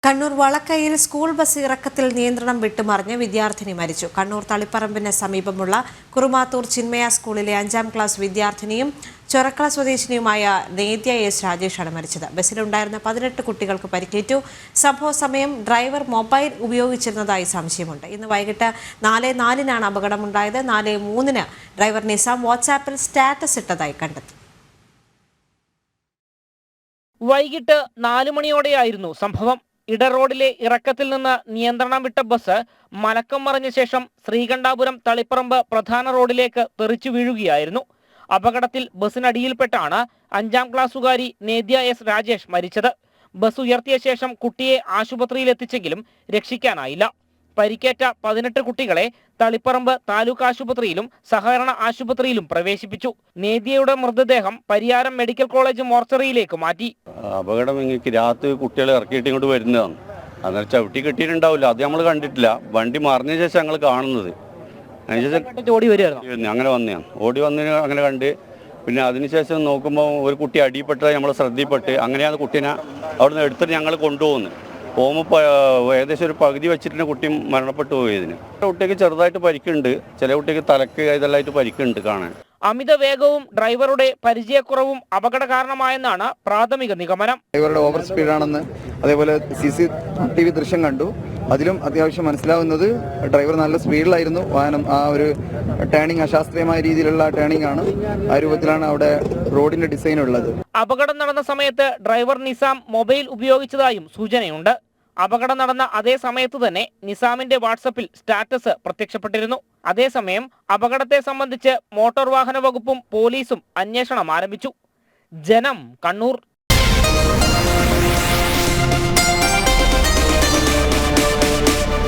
Kannur വളക്കയിൽ school bus ഇറക്കത്തിൽ നിയന്ത്രണം വിട്ടുമറിഞ്ഞ് വിദ്യാർത്ഥിനി മരിച്ചു. കണ്ണൂർ തളിപ്പറമ്പിന് സമീപമുള്ള കുറുമാത്തൂർ ചിന്മയ സ്കൂളിലെ 5ാം ക്ലാസ് വിദ്യാർത്ഥിനിയും ചൊരക്കള സ്വദേശിനിയുമായ നേദ്യ എസ് രാജേഷാണ് മരിച്ചത്. ബസ്സിലുണ്ടായിരുന്ന 18 കുട്ടികൾക്ക് പരിക്കേറ്റു. സംഭവ സമയം ഡ്രൈവർ മൊബൈൽ ഉപയോഗിച്ചിരുന്നതായി സംശയമുണ്ട്. ഇന്ന് വൈകിട്ട് 4:04-നാണ് അപകടമുണ്ടായത്. 4:03-ന് ഡ്രൈവർ നിസാം വാട്സാപ്പിൽ സ്റ്റാറ്റസ് ഇട്ടതായി കണ്ടെത്തി. വൈകിട്ട് 4 മണിയോടെയായിരുന്നു സംഭവം. ഇടറോഡിലെ ഇറക്കത്തിൽ നിന്ന് നിയന്ത്രണം വിട്ട ബസ് മലക്കം മറിഞ്ഞ ശേഷം ശ്രീകണ്ഠാപുരം തളിപ്പറമ്പ് പ്രധാന റോഡിലേക്ക് തെറിച്ചു വീഴുകയായിരുന്നു. അപകടത്തിൽ ബസ്സിനടിയിൽപ്പെട്ടാണ് 5ാം ക്ലാസ്സുകാരി നേദ്യ എസ് രാജേഷ് മരിച്ചത്. ബസ് ഉയർത്തിയ ശേഷം കുട്ടിയെ ആശുപത്രിയിൽ എത്തിച്ചെങ്കിലും രക്ഷിക്കാനായില്ല. പരിക്കേറ്റ 18 കുട്ടികളെ തളിപ്പറമ്പ് താലൂക്ക് ആശുപത്രിയിലും സഹകരണ ആശുപത്രിയിലും പ്രവേശിപ്പിച്ചു. നേദ്യയുടെ മൃതദേഹം പരിയാരം മെഡിക്കൽ കോളേജ് മോർച്ചറിയിലേക്ക് മാറ്റി. അപകടം എനിക്ക് രാത്രി കുട്ടികളെ ഇറക്കിയിട്ട് ഇങ്ങോട്ട് വരുന്നതാണ്. അന്നേരം ചവിട്ടി കെട്ടിയിട്ടുണ്ടാവില്ല, അത് നമ്മൾ കണ്ടിട്ടില്ല. വണ്ടി മറിഞ്ഞ ശേഷം ഞങ്ങൾ കാണുന്നത്. അങ്ങനെ വന്നതാണ്, ഓടി വന്ന് അങ്ങനെ കണ്ട്. പിന്നെ അതിനുശേഷം നോക്കുമ്പോൾ ഒരു കുട്ടി അടിപ്പെട്ടത് നമ്മൾ ശ്രദ്ധയിൽപ്പെട്ട് അങ്ങനെയാണ് കുട്ടീനെ അവിടെ നിന്ന് എടുത്തിട്ട് ഞങ്ങൾ കൊണ്ടുപോകുന്നത്. പോകുമ്പോൾ ഏകദേശം ഒരു പകുതി വെച്ചിട്ട് കുട്ടി മരണപ്പെട്ടു പോയതിന്. കുട്ടിക്ക് ചെറുതായിട്ട് പരിക്കുണ്ട്, ചില കുട്ടിക്ക് തലക്ക് ഇതെല്ലാമായിട്ട് പരിക്കുണ്ട് കാണാൻ. അമിത വേഗവും ഡ്രൈവറുടെ പരിചയക്കുറവും അപകട കാരണമായെന്നാണ് പ്രാഥമിക നിഗമനം. ഡ്രൈവറുടെ ഓവർ സ്പീഡാണെന്ന് അതേപോലെ CCTV ദൃശ്യം കണ്ടു. അതിലും അത്യാവശ്യം മനസ്സിലാവുന്നത് ഡ്രൈവർ നല്ല സ്പീഡിലായിരുന്നു. വാഹനം ആ ഒരു ടേണിംഗ് അശാസ്ത്രീയമായ രീതിയിലുള്ള ടേണിംഗ് ആണ്. ആ രൂപത്തിലാണ് അവിടെ റോഡിന്റെ ഡിസൈൻ ഉള്ളത്. അപകടം നടന്ന സമയത്ത് ഡ്രൈവർ നിസാം മൊബൈൽ ഉപയോഗിച്ചതായും സൂചനയുണ്ട്. അപകടം നടന്ന അതേ സമയത്ത് തന്നെ നിസാമിന്റെ വാട്സപ്പിൽ സ്റ്റാറ്റസ് പ്രത്യക്ഷപ്പെട്ടിരുന്നു. അതേസമയം അപകടത്തെ സംബന്ധിച്ച് മോട്ടോർ വാഹന വകുപ്പും പോലീസും അന്വേഷണം ആരംഭിച്ചു. ജനം, കണ്ണൂർ.